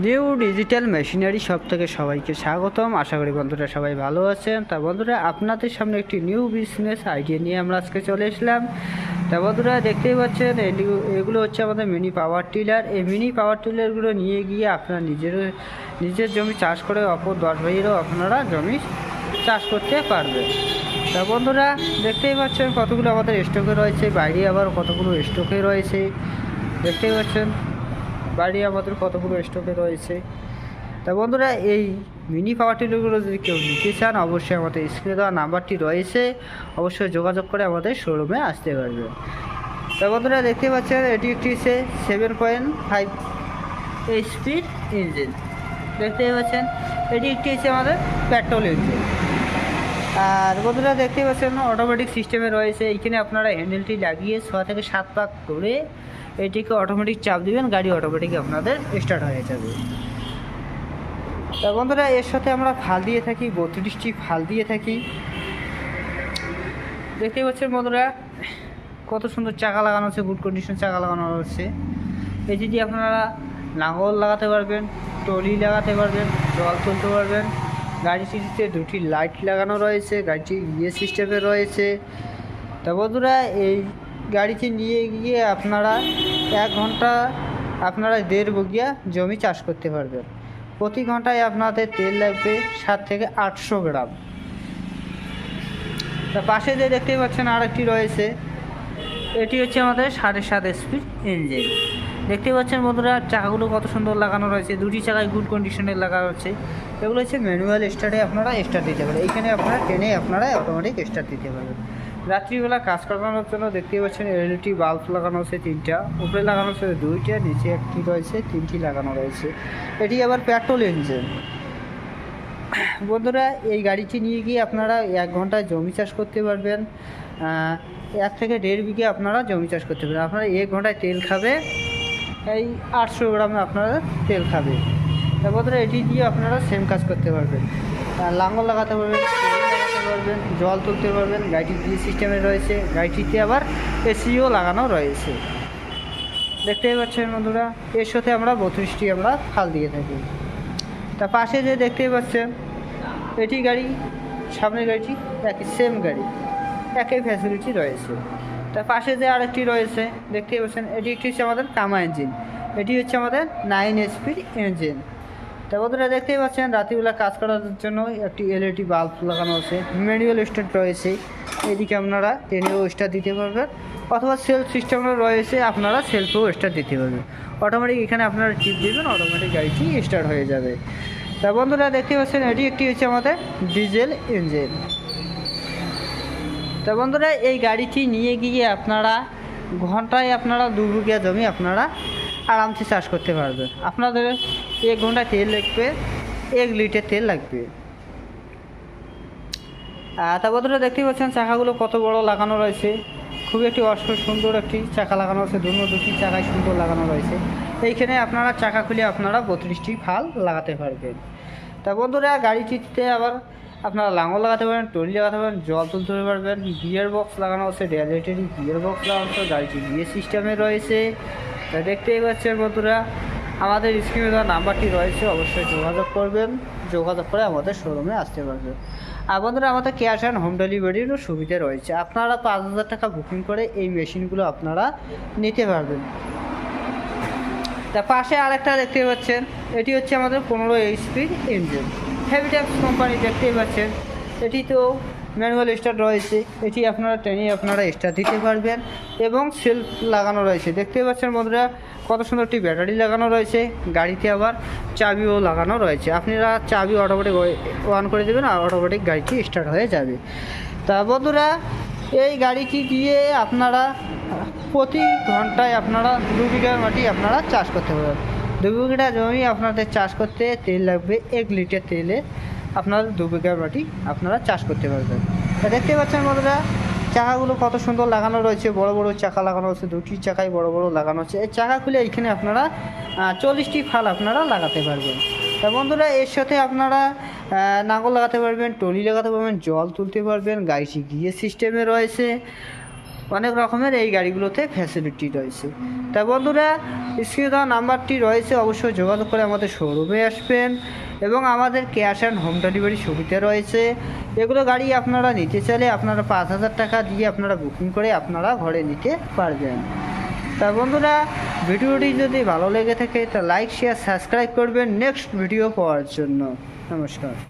New digital machinery shop থেকে সবাইকে স্বাগতম। আশা করি বন্ধুরা সবাই ভালো আছেন। তা বন্ধুরা, আপনাদের সামনে একটি নিউ বিজনেস আইডিয়া নিয়ে আমরা আজকে চলে এসলাম। তা বন্ধুরা, দেখতেই পাচ্ছেন এগুলো হচ্ছে আমাদের মিনি পাওয়ার টিলার। এই মিনি পাওয়ার টিলারগুলো নিয়ে গিয়ে আপনারা নিজের জমি চাষ করে অপর 10 ভাইয়েরও আপনারা জমি চাষ করতে পারবেন। তা বন্ধুরা, দেখতেই পাচ্ছেন কতগুলো আমাদের স্টকে রয়েছে, বাইরে আবার কতগুলো স্টকে রয়েছে। দেখতেই পাচ্ছেন বাড়ি আমাদের কতগুলো স্টকে রয়েছে। তা বন্ধুরা, এই মিনি পাওয়ার টিলারগুলো যদি কেউ নিতে চান, অবশ্যই আমাদের স্ক্রিনে দেওয়া নাম্বারটি রয়েছে, অবশ্যই যোগাযোগ করে আমাদের শোরুমে আসতে পারবেন। তা বন্ধুরা, দেখতে পাচ্ছেন এটি একটি 7.5 এইচপির ইঞ্জিন। দেখতে পাচ্ছেন এটি একটি আমাদের পেট্রোল ইঞ্জিন। আর বন্ধুরা, দেখতে পাচ্ছেন অটোমেটিক সিস্টেমে রয়েছে। এইখানে আপনারা হ্যান্ডেলটি লাগিয়ে 6 থেকে 7 পাক করে এটিকে অটোমেটিক চাপ দিবেন, গাড়ি অটোমেটিক আপনাদের স্টার্ট হয়ে যাবে। তা বন্ধুরা, এর সাথে আমরা ফাল দিয়ে থাকি, 32টি ফাল দিয়ে থাকি। দেখতেই পাচ্ছেন বন্ধুরা কত সুন্দর চাকা লাগানো আছে, গুড কন্ডিশন চাকা লাগানো হচ্ছে। এটি দিয়ে আপনারা লাঙল লাগাতে পারবেন, টলি লাগাতে পারবেন, জল তুলতে পারবেন। গাড়িটিতে 2টি লাইট লাগানো রয়েছে, গাড়িটি সিস্টেমে রয়েছে। তা বন্ধুরা, এই গাড়িটি নিয়ে গিয়ে আপনারা 1 ঘন্টা আপনারা 1.5 বিঘা জমি চাষ করতে পারবেন। প্রতি ঘন্টায় আপনাদের তেল লাগবে 7 থেকে 800 গ্রাম। তা পাশে যে দেখতেই পাচ্ছেন আরেকটি রয়েছে, এটি হচ্ছে আমাদের 7.5 স্পিড ইঞ্জিন। দেখতে পাচ্ছেন বন্ধুরা চাকাগুলো কত সুন্দর লাগানো রয়েছে, 2টি চাকায় গুড কন্ডিশনের লাগানো হচ্ছে। এগুলো হচ্ছে ম্যানুয়াল স্টার্টে আপনারা স্টার্ট দিতে পারেন। এইখানে আপনারা টেনে আপনারা অটোমেটিক স্টার্ট দিতে পারবেন। রাত্রিবেলা কাজ করানোর জন্য দেখতে পাচ্ছেন এলইডি বাল্ব লাগানো আছে 3টা, উপরে লাগানো আছে 2টা, নিচে একটি রয়েছে, 3টি লাগানো রয়েছে। এটি আবার পেট্রোল ইঞ্জিন। বন্ধুরা, এই গাড়িটি নিয়ে গিয়ে আপনারা 1 ঘন্টায় জমি চাষ করতে পারবেন। 1 থেকে 1.5 বিঘা আপনারা জমি চাষ করতে পারবেন। আপনারা 1 ঘন্টায় তেল খাবে এই 800 গ্রামে আপনারা তেল খাবে। তা বন্ধুরা, এটি দিয়ে আপনারা সেম কাজ করতে পারবেন, লাঙল লাগাতে পারবেন, লাগাতে পারবেন, জল তুলতে পারবেন। গাড়িটি দিয়ে সিস্টেমে রয়েছে, গাড়িটিতে আবার এসিও লাগানো রয়েছে। দেখতেই পাচ্ছেন বন্ধুরা, এর সাথে আমরা 32টি আমরা ফাল দিয়ে থাকি। তা পাশে যে দেখতেই পাচ্ছেন এটি গাড়ি, সামনের গাড়িটি একই সেম গাড়ি, একই ফ্যাসিলিটি রয়েছে। তার পাশে যে আরেকটি রয়েছে দেখতেই পাচ্ছেন, এটি একটি হচ্ছে আমাদের কামা ইঞ্জিন। এটি হচ্ছে আমাদের 9 এইচপির ইঞ্জিন। তা বন্ধুরা, দেখতেই পাচ্ছেন রাত্রিবেলা কাজ করার জন্য একটি এলইডি বাল্ব লাগানো আছে, ম্যানুয়াল স্টার্ট রয়েছে। এদিকে আপনারা টেনেও স্টার্ট দিতে পারবেন, অথবা সেলফ সিস্টেম রয়েছে, আপনারা সেলফেও স্টার্ট দিতে পারবেন। অটোমেটিক এখানে আপনারা টিপ দেবেন, অটোমেটিক গাড়িটি স্টার্ট হয়ে যাবে। তা বন্ধুরা, দেখতে পাচ্ছেন এটি একটি হচ্ছে আমাদের ডিজেল ইঞ্জিন। তা বন্ধুরা, এই গাড়িটি নিয়ে গিয়ে আপনারা ঘন্টায় আপনারা 2 বিঘা জমি আপনারা আরামসে চাষ করতে পারবেন। আপনাদের 1 ঘন্টায় তেল লাগবে 1 লিটার তেল লাগবে। তা বন্ধুরা, দেখতেই পাচ্ছেন চাকাগুলো কত বড় লাগানো রয়েছে, খুবই একটি সুন্দর একটি চাকা লাগানো আছে, 2টি চাকায় সুন্দর লাগানো রয়েছে। এইখানে আপনারা চাকা খুলে আপনারা 32টি ফাল লাগাতে পারবেন। তা বন্ধুরা, গাড়িটিতে আবার আপনারা লাঙল লাগাতে পারেন, টলি লাগাতে পারেন, জল তুলতে পারবেন। গিয়ার বক্স লাগানো আছে, রেগুলেটরি গিয়ার বক্স লাগানো আছে, গাড়িটি সিস্টেমে রয়েছে। তা দেখতেই পাচ্ছেন বন্ধুরা, আমাদের স্ক্রিনে দেওয়া নাম্বারটি রয়েছে, অবশ্যই যোগাযোগ করবেন, যোগাযোগ করে আমাদের শোরুমে আসতে পারবেন। আর বন্ধুরা, আমাদের ক্যাশ অ্যান্ড হোম ডেলিভারিরও সুবিধা রয়েছে। আপনারা 5,000 টাকা বুকিং করে এই মেশিনগুলো আপনারা নিতে পারবেন। তা পাশে আরেকটা দেখতে পাচ্ছেন, এটি হচ্ছে আমাদের 15 এইচপির ইঞ্জিন, হেভিটেক্স কোম্পানি। দেখতেই পাচ্ছেন এটিতেও ম্যানুয়াল স্টার্ট রয়েছে, এটি আপনারা টেনে আপনারা স্টার্ট দিতে পারবেন এবং সেলফ লাগানো রয়েছে। দেখতেই পাচ্ছেন বন্ধুরা কত সুন্দর একটি ব্যাটারি লাগানো রয়েছে, গাড়িতে আবার চাবিও লাগানো রয়েছে। আপনারা চাবি অটোমেটিক অন করে দেবেন আর অটোমেটিক গাড়িটি স্টার্ট হয়ে যাবে। তা বন্ধুরা, এই গাড়িটি দিয়ে আপনারা প্রতি ঘন্টায় আপনারা 2 বিঘা মাটি আপনারা চাষ করতে পারবেন। 2 বিঘা জমি আপনাদের চাষ করতে তেল লাগবে 1 লিটার তেলে আপনারা 2 বিঘা মাটি আপনারা চাষ করতে পারবেন। তা দেখতে পাচ্ছেন বন্ধুরা, চাকাগুলো কত সুন্দর লাগানো রয়েছে, বড় বড় চাকা লাগানো আছে, 2টি চাকায় বড় বড় লাগানো আছে। এই চাকা খুলে এইখানে আপনারা 40টি ফাল আপনারা লাগাতে পারবেন। তা বন্ধুরা, এর সাথে আপনারা নাঙল লাগাতে পারবেন, টলি লাগাতে পারবেন, জল তুলতে পারবেন। গাড়িটি গিয়ে সিস্টেমে রয়েছে, অনেক রকমের এই গাড়িগুলোতে ফ্যাসিলিটি রয়েছে। তা বন্ধুরা, স্ক্রিনে দেওয়া নাম্বারটি রয়েছে, অবশ্যই যোগাযোগ করে আমাদের শোরুমে আসবেন এবং আমাদের ক্যাশ অ্যান্ড হোম ডেলিভারি সুবিধা রয়েছে। এগুলো গাড়ি আপনারা নিতে চাইলে আপনারা 5,000 টাকা দিয়ে আপনারা বুকিং করে আপনারা ঘরে নিতে পারবেন। তা বন্ধুরা, ভিডিওটি যদি ভালো লেগে থাকে তা লাইক শেয়ার সাবস্ক্রাইব করবেন নেক্সট ভিডিও পাওয়ার জন্য। নমস্কার।